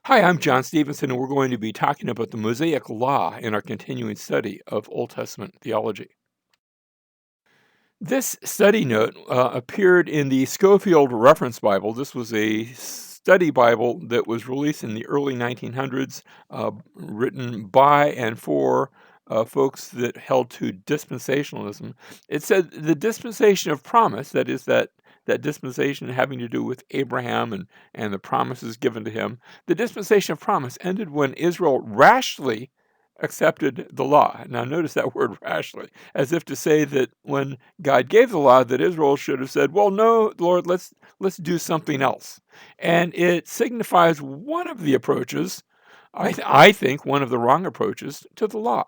Hi, I'm John Stevenson, and we're going to be talking about the Mosaic Law in our continuing study of Old Testament theology. This study note appeared in the Scofield Reference Bible. This was a study Bible that was released in the early 1900s, written by and for folks that held to dispensationalism. It said the dispensation of promise, that is, that dispensation having to do with Abraham and the promises given to him, the dispensation of promise ended when Israel rashly accepted the law. Now, notice that word rashly, as if to say that when God gave the law, that Israel should have said, "Well, no, Lord, let's do something else." And it signifies one of the approaches, I think, one of the wrong approaches to the law.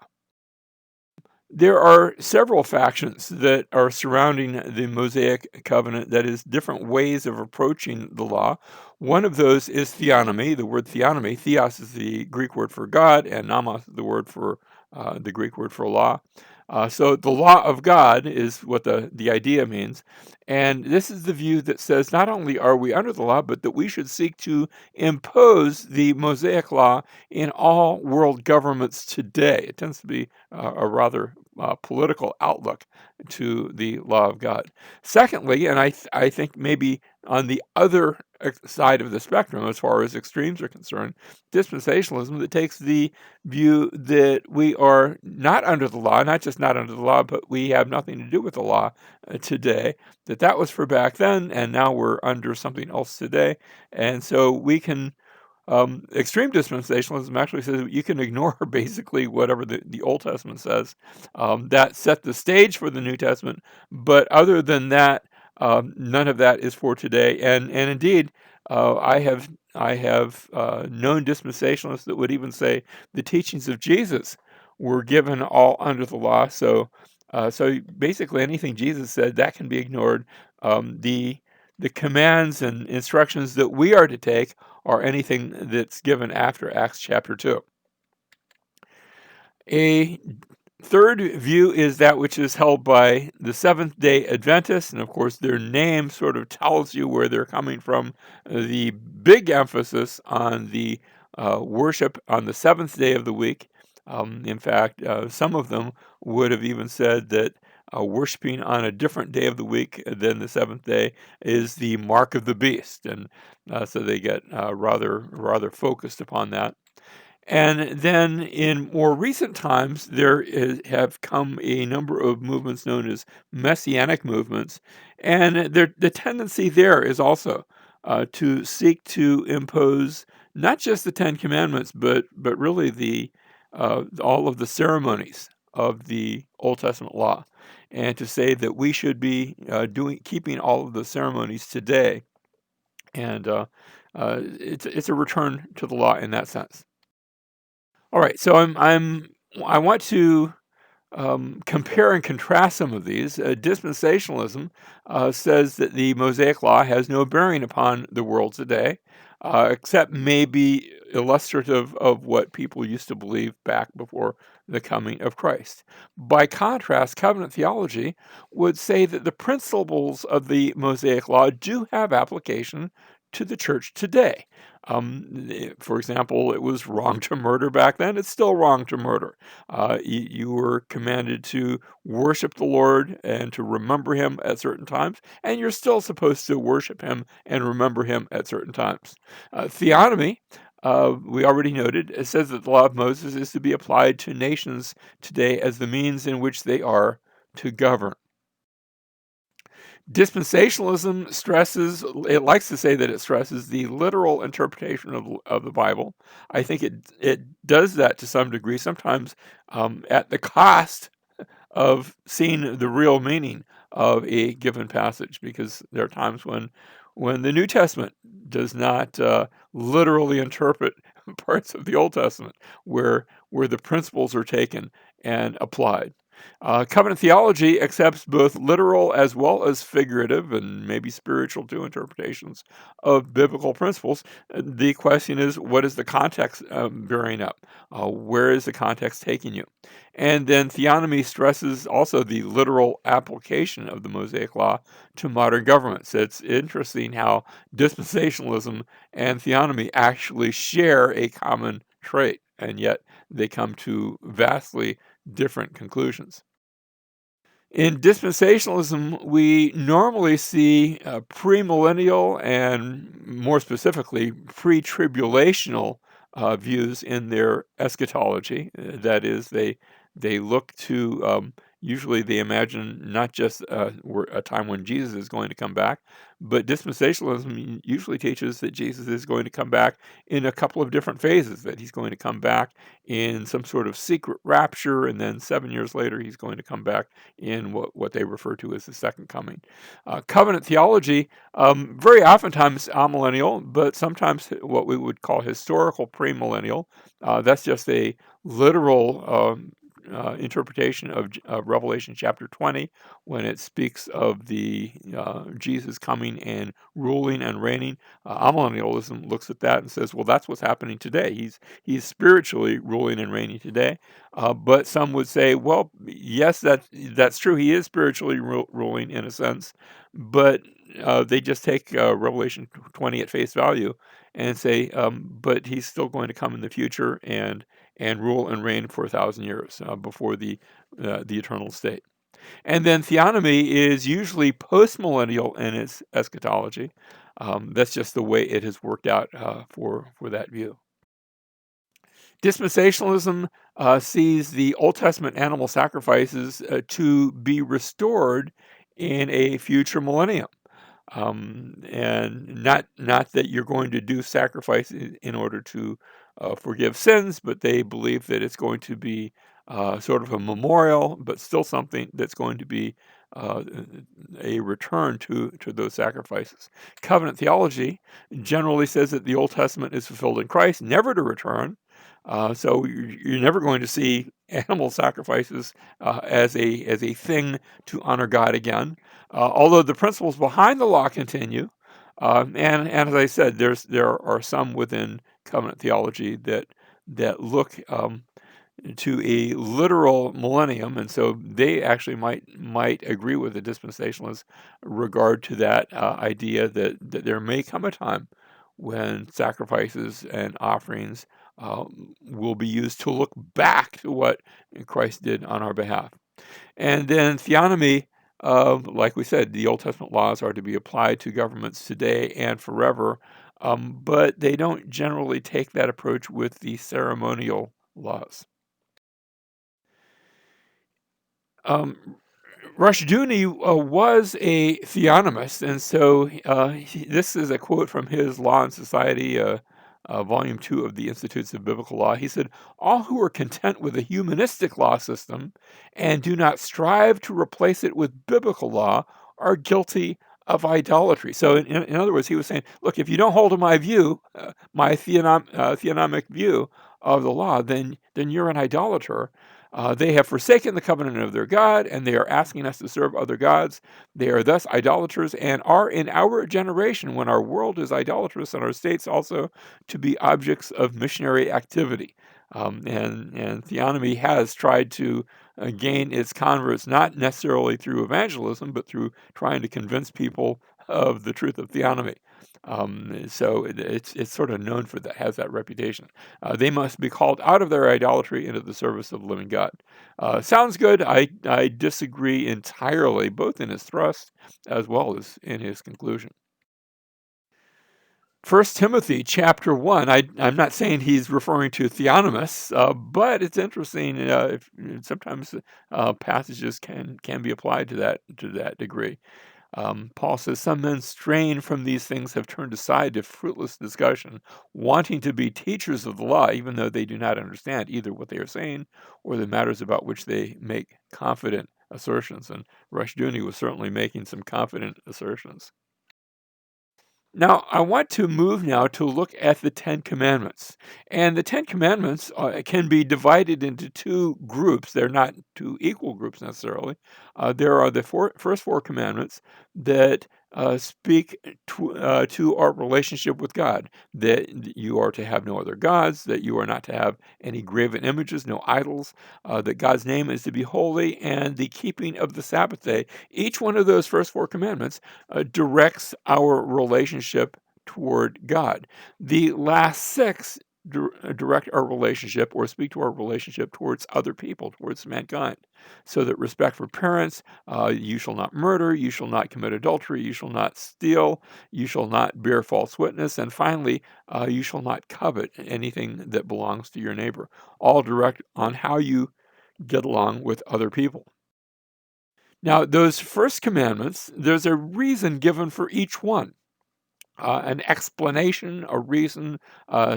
There are several factions that are surrounding the Mosaic covenant, that is, different ways of approaching the law. One of those is theonomy, the word theonomy. Theos is the Greek word for God, and nomos is the word for the Greek word for law. So the law of God is what the idea means. And this is the view that says not only are we under the law, but that we should seek to impose the Mosaic law in all world governments today. It tends to be a rather political outlook to the law of God. Secondly, and I think maybe on the other side of the spectrum, as far as extremes are concerned, dispensationalism that takes the view that we are not under the law, not just not under the law, but we have nothing to do with the law today, that was for back then, and now we're under something else today. And so we can extreme dispensationalism actually says you can ignore basically whatever the Old Testament says. That set the stage for the New Testament, but other than that, none of that is for today. And indeed, I have known dispensationalists that would even say the teachings of Jesus were given all under the law. So basically, anything Jesus said that can be ignored. The commands and instructions that we are to take or anything that's given after Acts chapter 2. A third view is that which is held by the Seventh-day Adventists, and of course their name sort of tells you where they're coming from. The big emphasis on the worship on the seventh day of the week. In fact, some of them would have even said that worshiping on a different day of the week than the seventh day is the mark of the beast, and so they get rather focused upon that. And then in more recent times, have come a number of movements known as messianic movements, and the tendency there is also to seek to impose not just the Ten Commandments, but really the all of the ceremonies of the Old Testament law, and to say that we should be keeping all of the ceremonies today, and it's a return to the law in that sense. All right, so I want to compare and contrast some of these. Dispensationalism says that the Mosaic Law has no bearing upon the world today, except maybe illustrative of what people used to believe back before the coming of Christ. By contrast, covenant theology would say that the principles of the Mosaic Law do have application to the church today. For example, it was wrong to murder back then. It's still wrong to murder. You were commanded to worship the Lord and to remember him at certain times, and you're still supposed to worship him and remember him at certain times. Theonomy, we already noted, it says that the law of Moses is to be applied to nations today as the means in which they are to govern. Dispensationalism it likes to say that it stresses the literal interpretation of the Bible. I think it does that to some degree, sometimes at the cost of seeing the real meaning of a given passage, because there are times when the New Testament does not literally interpret parts of the Old Testament where the principles are taken and applied. Covenant theology accepts both literal as well as figurative and maybe spiritual too interpretations of biblical principles. The question is, what is the context bearing up? Where is the context taking you? And then theonomy stresses also the literal application of the Mosaic Law to modern governments. It's interesting how dispensationalism and theonomy actually share a common trait, and yet they come to vastly different conclusions. In dispensationalism, we normally see premillennial and more specifically pre-tribulational views in their eschatology. That is, they look to usually they imagine not just a time when Jesus is going to come back, but dispensationalism usually teaches that Jesus is going to come back in a couple of different phases. That he's going to come back in some sort of secret rapture, and then 7 years later he's going to come back in what they refer to as the second coming. Covenant theology, very oftentimes amillennial, but sometimes what we would call historical premillennial. That's just a literal interpretation of Revelation chapter 20 when it speaks of the Jesus coming and ruling and reigning. Amillennialism looks at that and says, well, that's what's happening today. He's spiritually ruling and reigning today. But some would say, well, yes, that's true. He is spiritually ruling in a sense, but they just take Revelation 20 at face value and say, but he's still going to come in the future and rule and reign for 1,000 years before the eternal state. And then theonomy is usually postmillennial in its eschatology. That's just the way it has worked out for that view. Dispensationalism sees the Old Testament animal sacrifices to be restored in a future millennium. And not that you're going to do sacrifice in order to forgive sins, but they believe that it's going to be sort of a memorial, but still something that's going to be uh, a return to those sacrifices. Covenant theology generally says that the Old Testament is fulfilled in Christ, never to return. So you're never going to see animal sacrifices as a thing to honor God again. Although the principles behind the law continue, and as I said, there are some within covenant theology that look to a literal millennium, and so they actually might agree with the dispensationalists regard to that idea that there may come a time when sacrifices and offerings will be used to look back to what Christ did on our behalf. And then theonomy, like we said, the Old Testament laws are to be applied to governments today and forever, but they don't generally take that approach with the ceremonial laws. Um, Rushduni was a theonomist, and so this is a quote from his Law and Society, Volume 2 of the Institutes of Biblical Law. He said, all who are content with a humanistic law system and do not strive to replace it with biblical law are guilty of idolatry. So, in other words, he was saying, look, if you don't hold to my view, my theonomic view of the law, then you're an idolater. They have forsaken the covenant of their God, and they are asking us to serve other gods. They are thus idolaters and are in our generation, when our world is idolatrous and our states also, to be objects of missionary activity. And theonomy has tried to gain its converts not necessarily through evangelism, but through trying to convince people of the truth of theonomy. So it's sort of known for that, has that reputation. They must be called out of their idolatry into the service of the living God. Sounds good. I disagree entirely, both in his thrust as well as in his conclusion. 1 Timothy chapter 1, I'm not saying he's referring to theonomists, but it's interesting. Sometimes passages can be applied to that degree. Paul says, some men straying from these things have turned aside to fruitless discussion, wanting to be teachers of the law, even though they do not understand either what they are saying or the matters about which they make confident assertions. And Rushduni was certainly making some confident assertions. Now, I want to move now to look at the Ten Commandments. And the Ten Commandments can be divided into two groups. They're not two equal groups necessarily. There are the first four commandments that speak to our relationship with God, that you are to have no other gods, that you are not to have any graven images, no idols, that God's name is to be holy, and the keeping of the Sabbath day. Each one of those first four commandments directs our relationship toward God. The last six direct our relationship or speak to our relationship towards other people, towards mankind. So that respect for parents, you shall not murder, you shall not commit adultery, you shall not steal, you shall not bear false witness, and finally, you shall not covet anything that belongs to your neighbor. All direct on how you get along with other people. Now, those first commandments, there's a reason given for each one. An explanation, a reason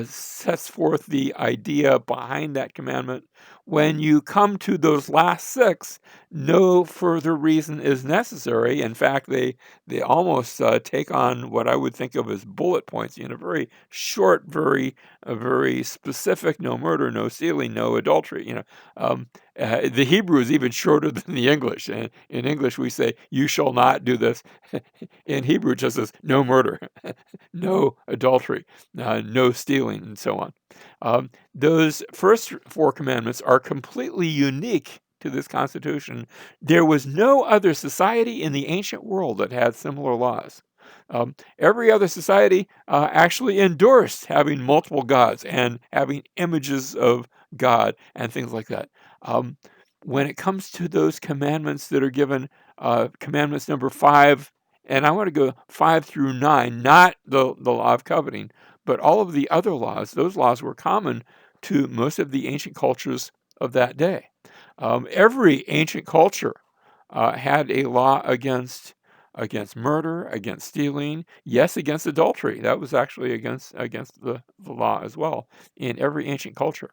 sets forth the idea behind that commandment. When you come to those last six, no further reason is necessary. In fact, they almost take on what I would think of as bullet points. Very short, very specific. No murder, no stealing, no adultery. The Hebrew is even shorter than the English. And in English, we say, "You shall not do this." In Hebrew, it just says, "No murder." No adultery, no stealing, and so on. Those first four commandments are completely unique to this Constitution. There was no other society in the ancient world that had similar laws. Every other society actually endorsed having multiple gods and having images of God and things like that. Um, when it comes to those commandments that are given, commandments number 5, and I want to go 5 through 9, not the law of coveting, but all of the other laws. Those laws were common to most of the ancient cultures of that day. Every ancient culture had a law against murder, against stealing, yes, against adultery. That was actually against the law as well in every ancient culture.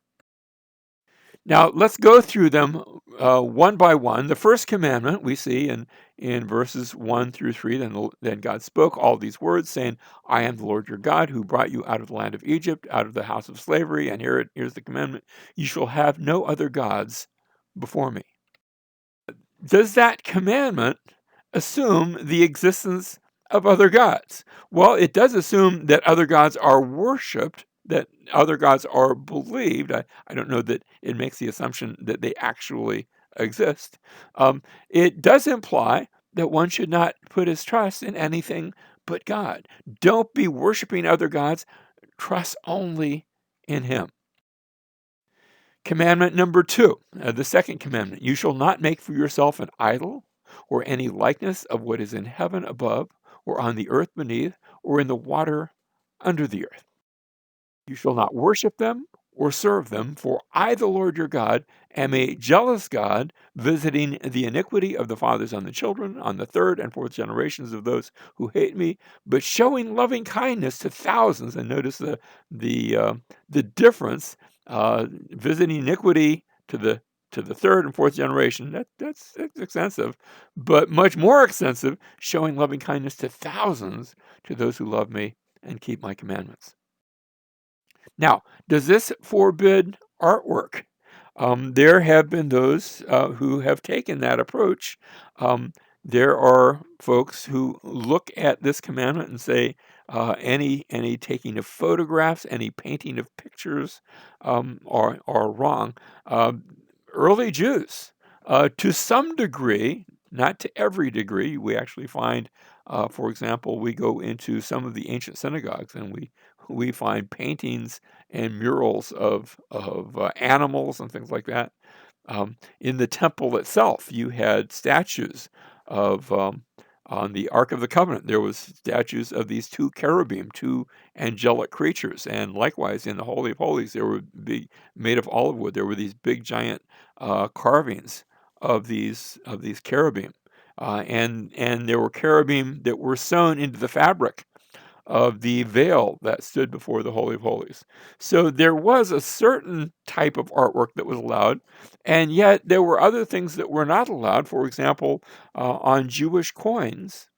Now, let's go through them one by one. The first commandment we see in verses 1 through 3. Then God spoke all these words, saying, "I am the Lord your God who brought you out of the land of Egypt, out of the house of slavery." And here's the commandment: "You shall have no other gods before me." Does that commandment assume the existence of other gods? Well, it does assume that other gods are worshiped, that other gods are believed. I don't know that it makes the assumption that they actually exist. It does imply that one should not put his trust in anything but God. Don't be worshiping other gods, trust only in Him. Commandment number 2, the second commandment: "You shall not make for yourself an idol or any likeness of what is in heaven above, or on the earth beneath, or in the water under the earth. You shall not worship them or serve them, for I, the Lord your God, am a jealous God, visiting the iniquity of the fathers on the children, on the third and fourth generations of those who hate me, but showing loving kindness to thousands." And notice the difference, visiting iniquity to the third and fourth generation. That's extensive, but much more extensive, showing loving kindness to thousands, to those who love me and keep my commandments. Now, does this forbid artwork? There have been those who have taken that approach. There are folks who look at this commandment and say any taking of photographs, any painting of pictures are wrong. Early Jews, to some degree, not to every degree, we actually find, for example, we go into some of the ancient synagogues and we find paintings and murals of animals and things like that. In the temple itself, you had statues of on the Ark of the Covenant. There was statues of these two cherubim, two angelic creatures, and likewise in the Holy of Holies, there would be made of olive wood. There were these big giant carvings of these cherubim, and there were cherubim that were sewn into the fabric of the veil that stood before the Holy of Holies. So there was a certain type of artwork that was allowed, and yet there were other things that were not allowed. For example, on Jewish coins,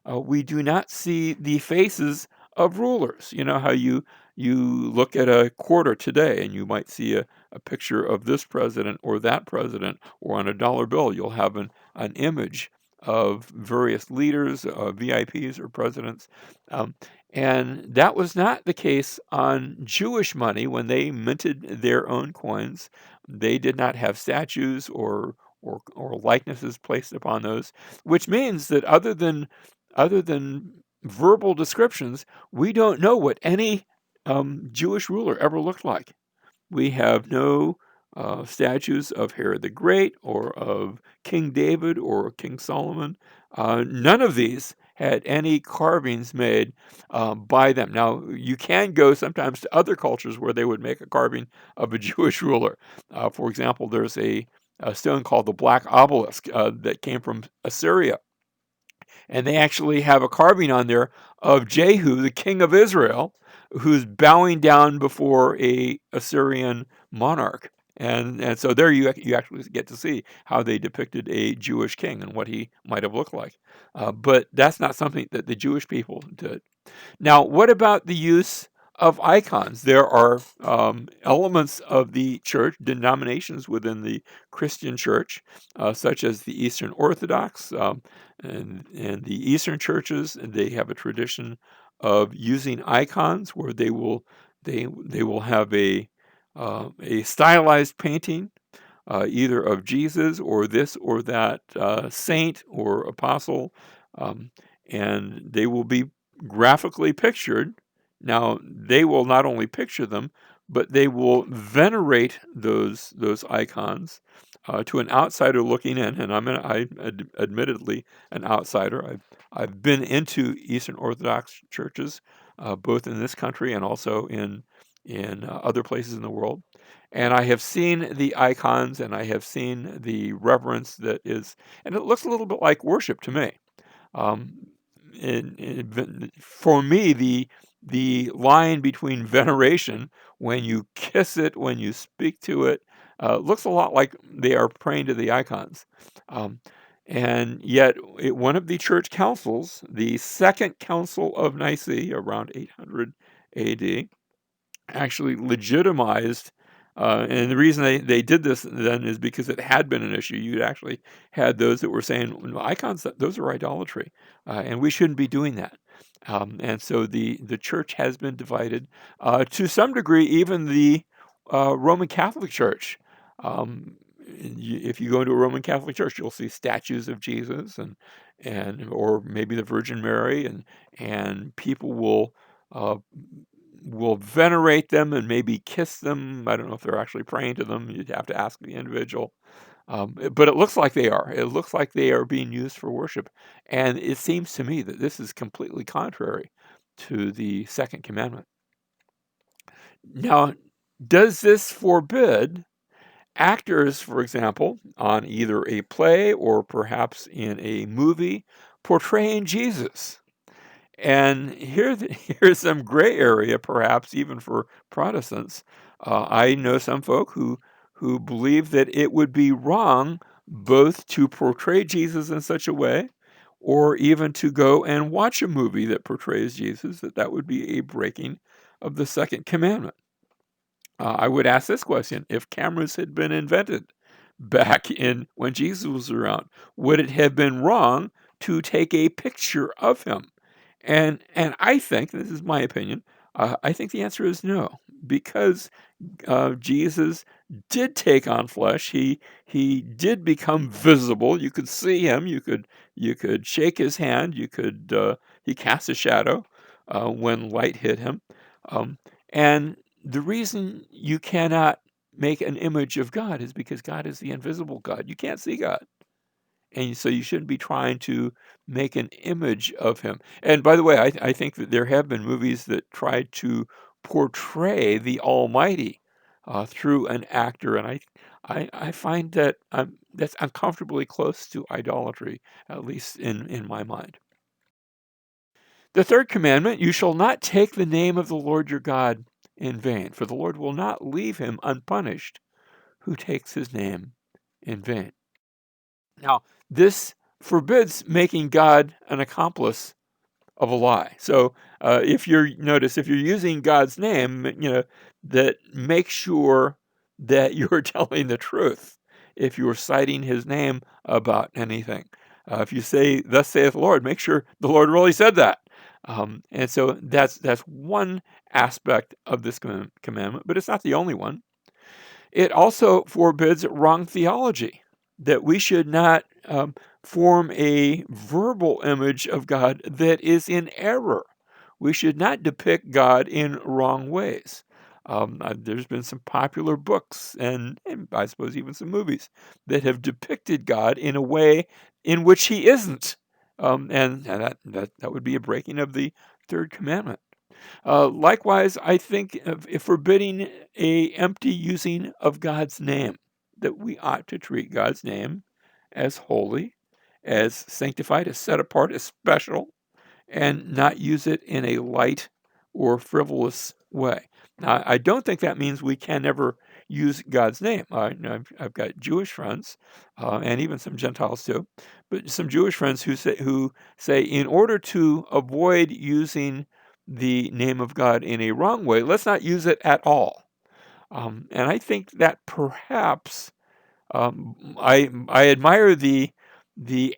we do not see the faces of rulers. You know how you look at a quarter today and you might see a picture of this president or that president, or on a dollar bill you'll have an image of various leaders, VIPs or presidents. Um, and that was not the case on Jewish money when they minted their own coins. They did not have statues or likenesses placed upon those, which means that other than verbal descriptions, we don't know what any Jewish ruler ever looked like. We have no statues of Herod the Great or of King David or King Solomon. None of these had any carvings made by them. Now, you can go sometimes to other cultures where they would make a carving of a Jewish ruler. For example, there's a stone called the Black Obelisk that came from Assyria, and they actually have a carving on there of Jehu, the king of Israel, who's bowing down before a Assyrian monarch. And so there you actually get to see how they depicted a Jewish king and what he might have looked like. But that's not something that the Jewish people did. Now, what about the use of icons? There are elements of the church, denominations within the Christian church, such as the Eastern Orthodox and the Eastern churches. They have a tradition of using icons where they will have a stylized painting, either of Jesus or this or that saint or apostle, um, and they will be graphically pictured. Now, they will not only picture them, but they will venerate those icons to an outsider looking in. And admittedly an outsider. I've been into Eastern Orthodox churches, both in this country and also in other places in the world. And I have seen the icons and I have seen the reverence that is, and it looks a little bit like worship to me. Um, for me, the line between veneration, when you kiss it, when you speak to it, looks a lot like they are praying to the icons. Um, and yet, one of the church councils, the Second Council of Nicaea, around 800 AD, actually legitimized, and the reason they did this then is because it had been an issue. You'd actually had those that were saying, "Well, icons, those are idolatry, and we shouldn't be doing that." And so the church has been divided to some degree. Even the Roman Catholic Church. If you go into a Roman Catholic Church, you'll see statues of Jesus and or maybe the Virgin Mary, and people uh, will venerate them and maybe kiss them. I don't know if they're actually praying to them. You'd have to ask the individual. But it looks like they are. It looks like they are being used for worship. And it seems to me that this is completely contrary to the second commandment. Now, does this forbid actors, for example, on either a play or perhaps in a movie portraying Jesus? And here's some gray area, perhaps even for Protestants. I know some folk who believe that it would be wrong both to portray Jesus in such a way, or even to go and watch a movie that portrays Jesus, that would be a breaking of the second commandment. I would ask this question: if cameras had been invented back in when Jesus was around, would it have been wrong to take a picture of him? And I think, this is my opinion, I think the answer is no, because Jesus did take on flesh. He did become visible. You could see him. You could shake his hand. He cast a shadow when light hit him. Um, and the reason you cannot make an image of God is because God is the invisible God. You can't see God. And so you shouldn't be trying to make an image of him. And by the way, I think that there have been movies that try to portray the Almighty through an actor, and I find that that's uncomfortably close to idolatry, at least in my mind. The third commandment: you shall not take the name of the Lord your God in vain, for the Lord will not leave him unpunished who takes his name in vain. Now, this forbids making God an accomplice of a lie. So if you're using God's name, that make sure that you're telling the truth. If you're citing His name about anything, if you say "Thus saith the Lord," make sure the Lord really said that. And so that's one aspect of this commandment, but it's not the only one. It also forbids wrong theology, that we should not form a verbal image of God that is in error. We should not depict God in wrong ways. There's been some popular books and I suppose even some movies that have depicted God in a way in which He isn't. And that would be a breaking of the third commandment. Likewise, I think of forbidding a empty using of God's name, that we ought to treat God's name as holy, as sanctified, as set apart, as special, and not use it in a light or frivolous way. Now, I don't think that means we can never use God's name. I've got Jewish friends, and even some Gentiles too, but some Jewish friends who say in order to avoid using the name of God in a wrong way, let's not use it at all. And I think that perhaps I admire the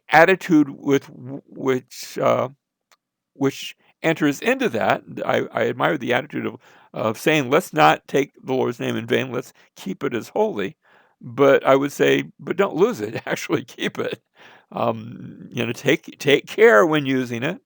attitude with which enters into that. I admire the attitude of saying, let's not take the Lord's name in vain, let's keep it as holy. But I would say, but don't lose it, actually keep it. Take care when using it.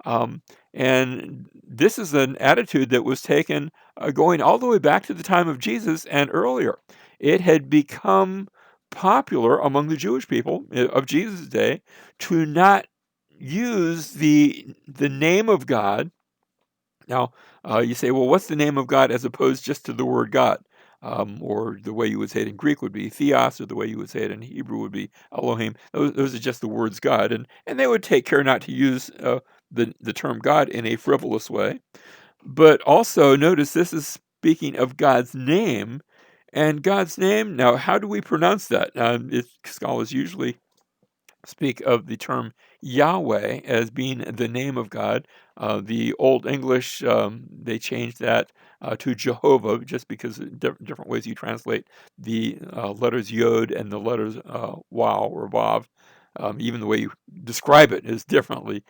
Um, and this is an attitude that was taken going all the way back to the time of Jesus and earlier. It had become popular among the Jewish people of Jesus' day to not use the name of God. Now, you say, well, what's the name of God as opposed just to the word God? Or the way you would say it in Greek would be theos, or the way you would say it in Hebrew would be Elohim. Those are just the words God, and they would take care not to use the term God in a frivolous way. But also notice this is speaking of God's name, and God's name. Now, how do we pronounce that? Scholars usually speak of the term Yahweh as being the name of God. The Old English, they changed that to Jehovah, just because of different ways you translate the letters Yod and the letters Waw or Vav. Even the way you describe it is differently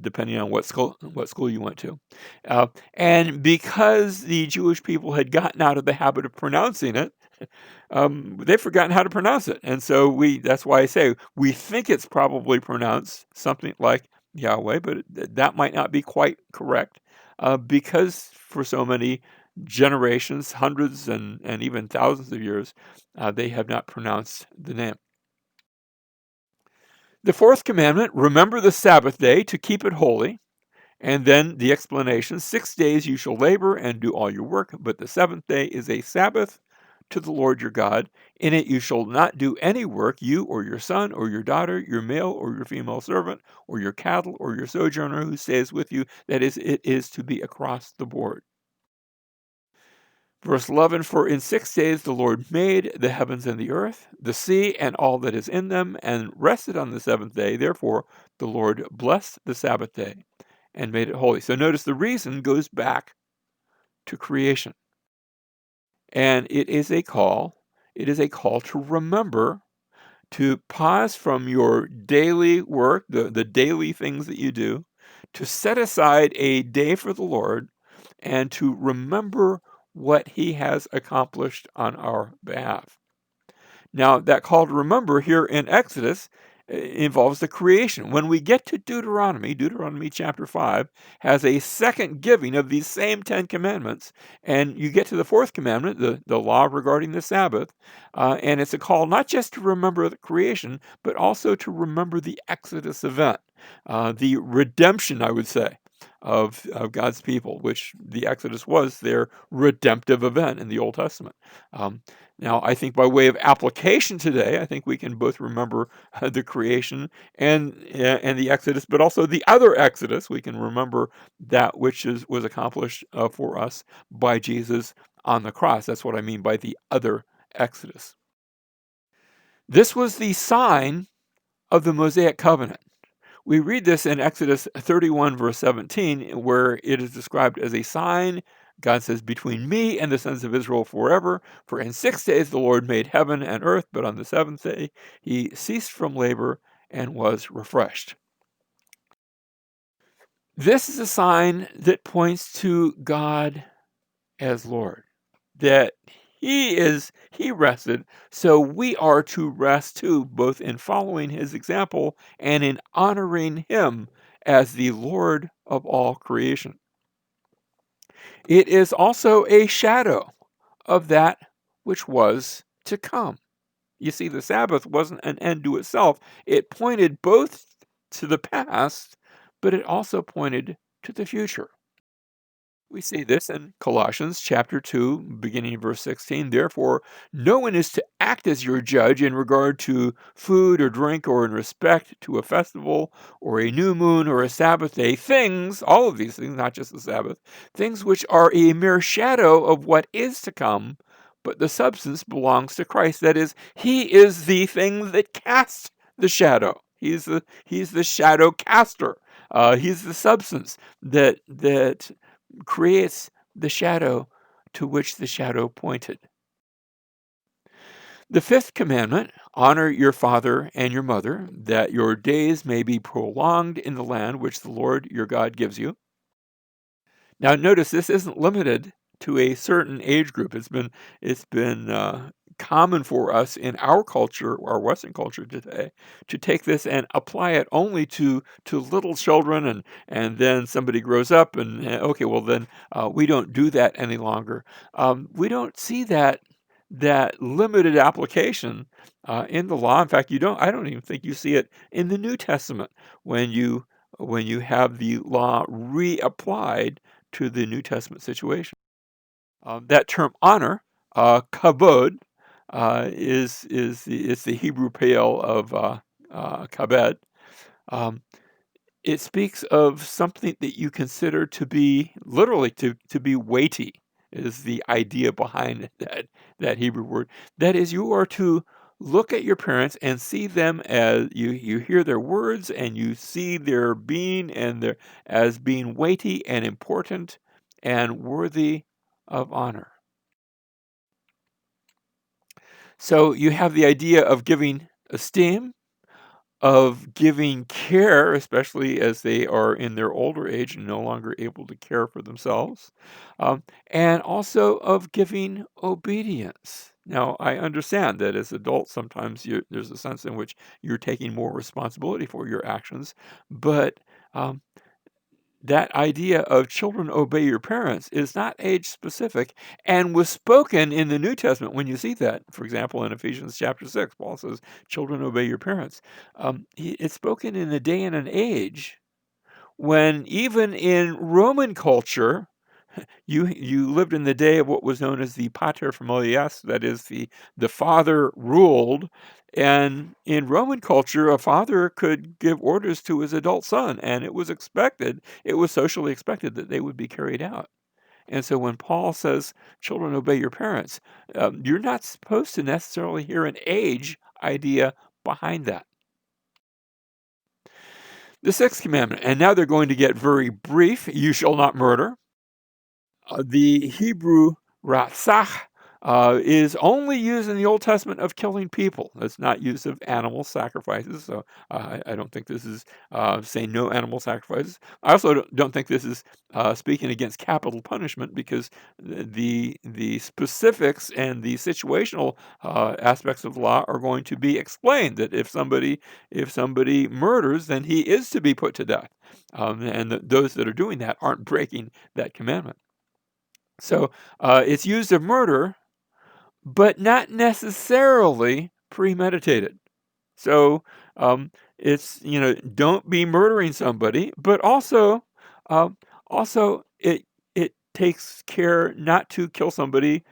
depending on what school you went to. And because the Jewish people had gotten out of the habit of pronouncing it, they've forgotten how to pronounce it. And so that's why I say we think it's probably pronounced something like Yahweh, but that might not be quite correct because for so many generations, hundreds and even thousands of years, they have not pronounced the name. The fourth commandment, remember the Sabbath day to keep it holy. And then the explanation, 6 days you shall labor and do all your work, but the seventh day is a Sabbath to the Lord your God. In it you shall not do any work, you or your son or your daughter, your male or your female servant, or your cattle or your sojourner who stays with you. That is, it is to be across the board. Verse 11, for in 6 days the Lord made the heavens and the earth, the sea and all that is in them, and rested on the seventh day. Therefore the Lord blessed the Sabbath day and made it holy. So notice the reason goes back to creation. And it is a call to remember, to pause from your daily work, the daily things that you do, to set aside a day for the Lord and to remember what He has accomplished on our behalf. Now, that call to remember here in Exodus involves the creation. When we get to Deuteronomy chapter 5 has a second giving of these same 10 commandments. And you get to the fourth commandment, the law regarding the Sabbath, and it's a call not just to remember the creation, but also to remember the Exodus event, the redemption, I would say, of God's people, which the Exodus was their redemptive event in the Old Testament. Now, I think by way of application today, I think we can both remember the creation and the Exodus, but also the other Exodus. We can remember that which was accomplished for us by Jesus on the cross. That's what I mean by the other Exodus. This was the sign of the Mosaic covenant. We read this in Exodus 31, verse 17, where it is described as a sign. God says, between me and the sons of Israel forever, for in 6 days the Lord made heaven and earth, but on the seventh day he ceased from labor and was refreshed. This is a sign that points to God as Lord, that he rested, so we are to rest too, both in following his example and in honoring him as the Lord of all creation. It is also a shadow of that which was to come. You see, the Sabbath wasn't an end to itself. It pointed both to the past, but it also pointed to the future. We see this in Colossians chapter 2, beginning in verse 16. Therefore, no one is to act as your judge in regard to food or drink or in respect to a festival or a new moon or a Sabbath day. Things, all of these things, not just the Sabbath, things which are a mere shadow of what is to come, but the substance belongs to Christ. That is, he is the thing that casts the shadow. He's the shadow caster. He's the substance that creates the shadow to which the shadow pointed. The fifth commandment, honor your father and your mother, that your days may be prolonged in the land which the Lord your God gives you. Now, notice this isn't limited to a certain age group. It's been common for us in our culture, our Western culture today, to take this and apply it only to little children, and then somebody grows up, and okay, well then we don't do that any longer. We don't see that limited application in the law. In fact, you don't. I don't even think you see it in the New Testament when you have the law reapplied to the New Testament situation. That term honor, kabod, is the Hebrew pale of kabed. Um, it speaks of something that you consider to be literally to be weighty, is the idea behind that Hebrew word. That is, you are to look at your parents and see them as you hear their words and you see their being and their as being weighty and important and worthy of honor. So you have the idea of giving esteem, of giving care, especially as they are in their older age and no longer able to care for themselves, and also of giving obedience. Now, I understand that as adults, sometimes there's a sense in which you're taking more responsibility for your actions, but um, that idea of children obey your parents is not age specific and was spoken in the New Testament when you see that. For example, in Ephesians chapter 6, Paul says, children obey your parents. It's spoken in a day and an age when even in Roman culture, you lived in the day of what was known as the pater familias, that is, the father ruled. And in Roman culture, a father could give orders to his adult son, and it was socially expected that they would be carried out. And so when Paul says, children, obey your parents, you're not supposed to necessarily hear an age idea behind that. The sixth commandment, and now they're going to get very brief: you shall not murder. The Hebrew ratzach is only used in the Old Testament of killing people. It's not used of animal sacrifices. So I don't think this is saying no animal sacrifices. I also don't think this is speaking against capital punishment, because the specifics and the situational aspects of the law are going to be explained. That if somebody murders, then he is to be put to death, and those that are doing that aren't breaking that commandment. So it's used of murder, but not necessarily premeditated. So it's, don't be murdering somebody, but um, also it takes care not to kill somebody,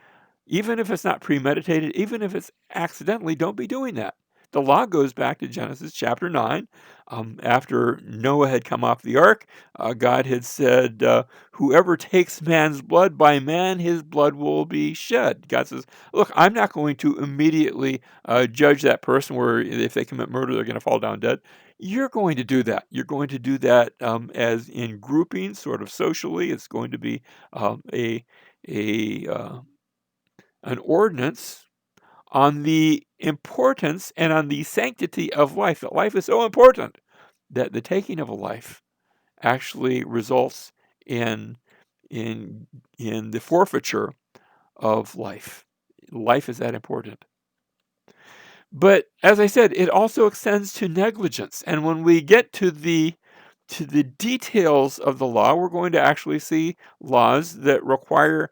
even if it's not premeditated, even if it's accidentally. Don't be doing that. The law goes back to Genesis chapter 9. After Noah had come off the ark, God had said, whoever takes man's blood, by man his blood will be shed. God says, look, I'm not going to immediately judge that person where if they commit murder, they're going to fall down dead. you're going to do that. You're going to do that as in groupings, sort of socially. It's going to be a an ordinance on the importance and on the sanctity of life. That life is so important that the taking of a life actually results in in in the forfeiture of life. Life is that important. But as I said, it also extends to negligence. And when we get to the details of the law, we're going to actually see laws that require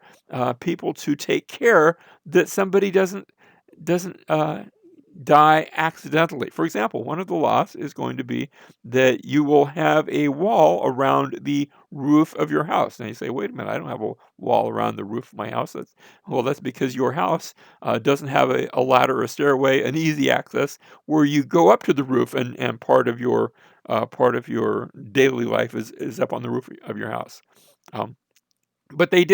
people to take care that somebody doesn't die accidentally. For example, one of the laws is going to be that you will have a wall around the roof of your house. And you say, wait a minute, I don't have a wall around the roof of my house. That's because your house doesn't have a ladder or a stairway, an easy access where you go up to the roof and part of your daily life is up on the roof of your house. Um, but they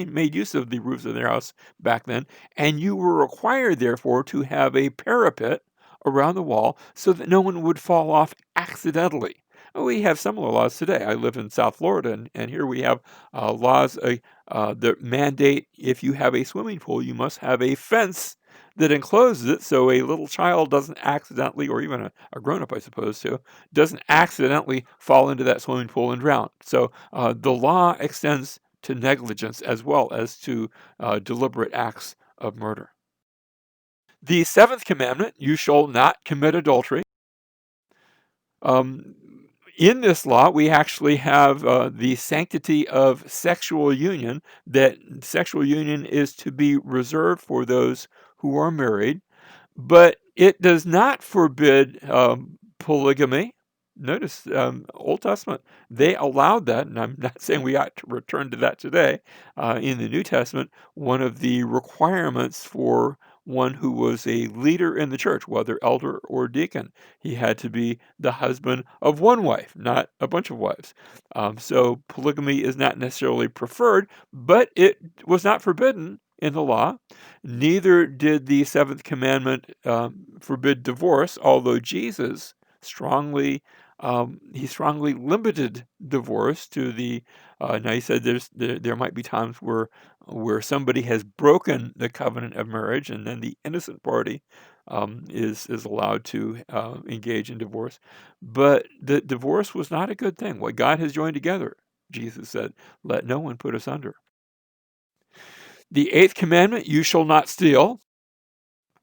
made use of the roofs of their house back then, and you were required, therefore, to have a parapet around the wall so that no one would fall off accidentally. We have similar laws today. I live in South Florida, and here we have laws that mandate if you have a swimming pool, you must have a fence that encloses it so a little child doesn't accidentally, or even a grown-up, I suppose, too, doesn't accidentally fall into that swimming pool and drown. So the law extends to negligence as well as to deliberate acts of murder. The seventh commandment, you shall not commit adultery. Um, in this law, we actually have the sanctity of sexual union, that sexual union is to be reserved for those who are married, but it does not forbid polygamy. Notice Old Testament, they allowed that, and I'm not saying we ought to return to that today. In the New Testament, one of the requirements for one who was a leader in the church, whether elder or deacon, he had to be the husband of one wife, not a bunch of wives. So polygamy is not necessarily preferred, but it was not forbidden in the law. Neither did the seventh commandment forbid divorce, although Jesus strongly he strongly limited divorce to the. Now he said there might be times where somebody has broken the covenant of marriage, and then the innocent party is allowed to engage in divorce. But the divorce was not a good thing. What God has joined together, Jesus said, let no one put asunder. The eighth commandment, you shall not steal.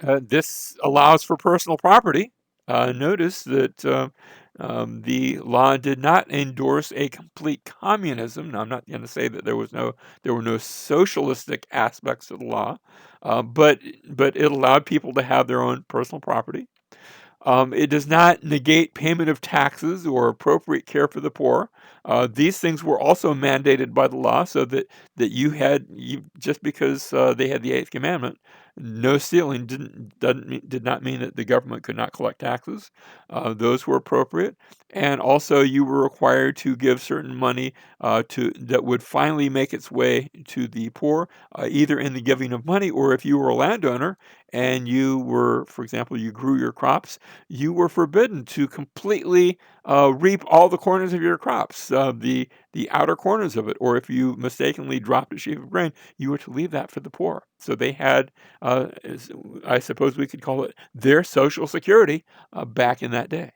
This allows for personal property. Notice that the law did not endorse a complete communism. Now, I'm not going to say that there were no socialistic aspects of the law, but it allowed people to have their own personal property. It does not negate payment of taxes or appropriate care for the poor. These things were also mandated by the law, so that just because they had the eighth commandment, no stealing did not mean that the government could not collect taxes. Those were appropriate, and also you were required to give certain money to that would finally make its way to the poor, either in the giving of money or if you were a landowner and you were, for example, you grew your crops, you were forbidden to completely reap all the corners of your crops, the outer corners of it, or if you mistakenly dropped a sheaf of grain, you were to leave that for the poor. So they had, I suppose we could call it their social security back in that day.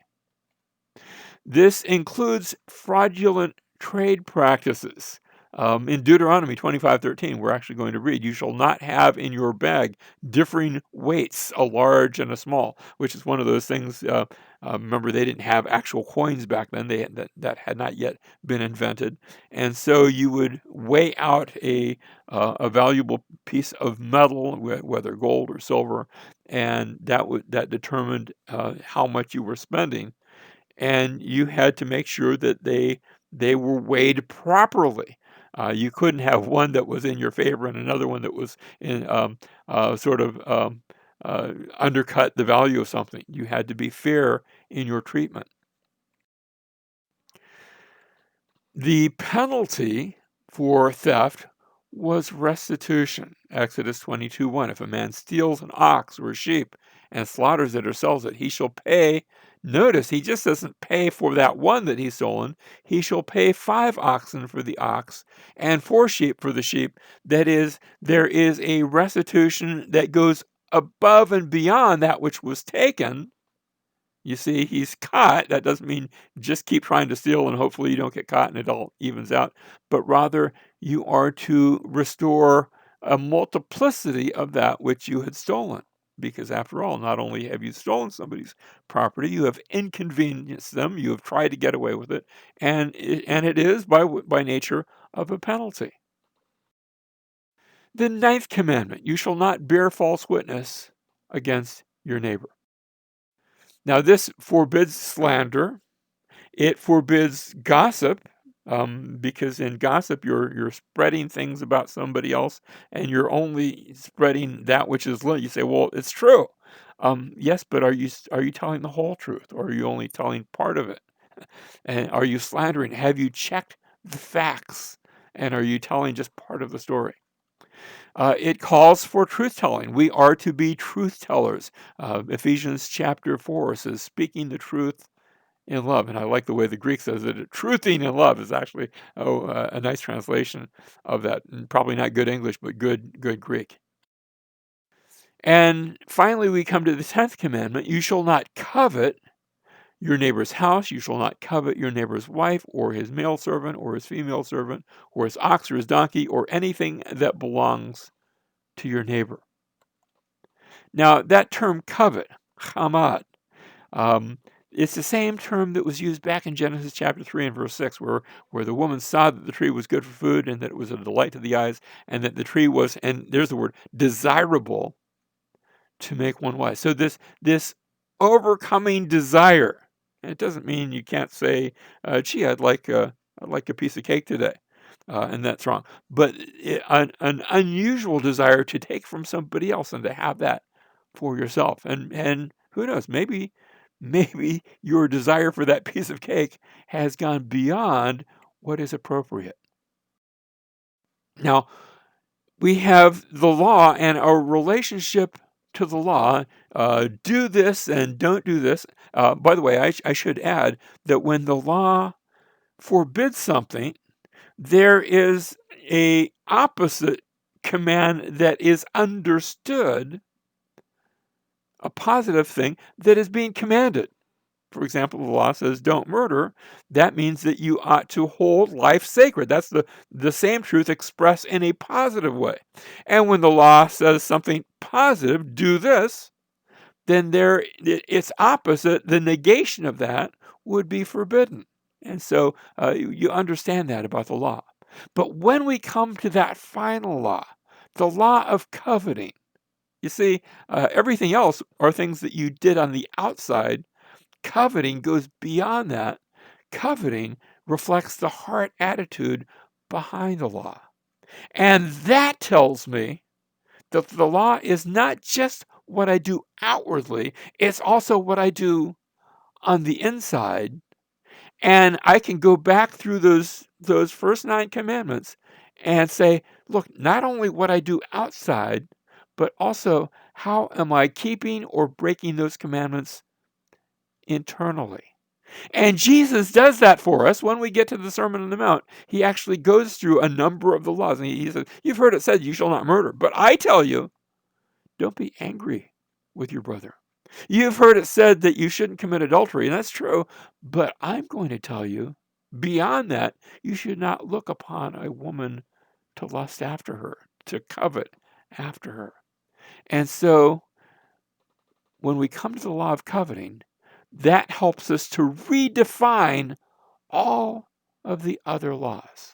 This includes fraudulent trade practices. In Deuteronomy 25:13, we're actually going to read, you shall not have in your bag differing weights, a large and a small, which is one of those things. Remember, they didn't have actual coins back then. That had not yet been invented. And so you would weigh out a valuable piece of metal, whether gold or silver, and that determined how much you were spending, and you had to make sure that they were weighed properly. You couldn't have one that was in your favor and another one that was in sort of undercut the value of something. You had to be fair in your treatment. The penalty for theft was restitution. Exodus 22:1. If a man steals an ox or a sheep and slaughters it or sells it, he shall pay Notice he just doesn't pay for that one that he's stolen. He shall pay 5 oxen for the ox and 4 sheep for the sheep. That is, there is a restitution that goes above and beyond that which was taken. You see, he's caught. That doesn't mean just keep trying to steal and hopefully you don't get caught and it all evens out, but rather you are to restore a multiplicity of that which you had stolen. Because after all, not only have you stolen somebody's property, you have inconvenienced them, you have tried to get away with it, and it is by nature of a penalty. The 9th commandment, you shall not bear false witness against your neighbor. Now, this forbids slander. It forbids gossip, because in gossip you're spreading things about somebody else, and you're only spreading that which is little. You say, "Well, it's true." Yes, but are you telling the whole truth, or are you only telling part of it? And are you slandering? Have you checked the facts, and are you telling just part of the story? It calls for truth telling. We are to be truth tellers. Ephesians chapter 4 says, "Speaking the truth in love." And I like the way the Greek says it. Truthing in love is actually a nice translation of that. And probably not good English, but good Greek. And finally, we come to the 10th commandment. You shall not covet your neighbor's house. You shall not covet your neighbor's wife or his male servant or his female servant or his ox or his donkey or anything that belongs to your neighbor. Now, that term covet, chamad, it's the same term that was used back in Genesis chapter 3 and verse 6, where the woman saw that the tree was good for food and that it was a delight to the eyes, and that the tree was, and there's the word, desirable to make one wise. So this overcoming desire, and it doesn't mean you can't say, "Gee, I'd like a piece of cake today," and that's wrong. But an unusual desire to take from somebody else and to have that for yourself, and who knows, maybe your desire for that piece of cake has gone beyond what is appropriate. Now, we have the law and our relationship to the law. Do this and don't do this. By the way, I should add that when the law forbids something, there is a opposite command that is understood, a positive thing that is being commanded. For example, the law says don't murder. That means that you ought to hold life sacred. That's the same truth expressed in a positive way. And when the law says something positive, do this, then its opposite, the negation of that, would be forbidden. And so you understand that about the law. But when we come to that final law, the law of coveting, you see, everything else are things that you did on the outside. Coveting goes beyond that. Coveting reflects the heart attitude behind the law. And that tells me that the law is not just what I do outwardly, it's also what I do on the inside. And I can go back through those first 9 commandments and say, look, not only what I do outside, but also how am I keeping or breaking those commandments internally. And Jesus does that for us when we get to the Sermon on the Mount. He actually goes through a number of the laws. And he says, you've heard it said, you shall not murder. But I tell you, don't be angry with your brother. You've heard it said that you shouldn't commit adultery. And that's true. But I'm going to tell you, beyond that, you should not look upon a woman to lust after her, to covet after her. And so when we come to the law of coveting, that helps us to redefine all of the other laws.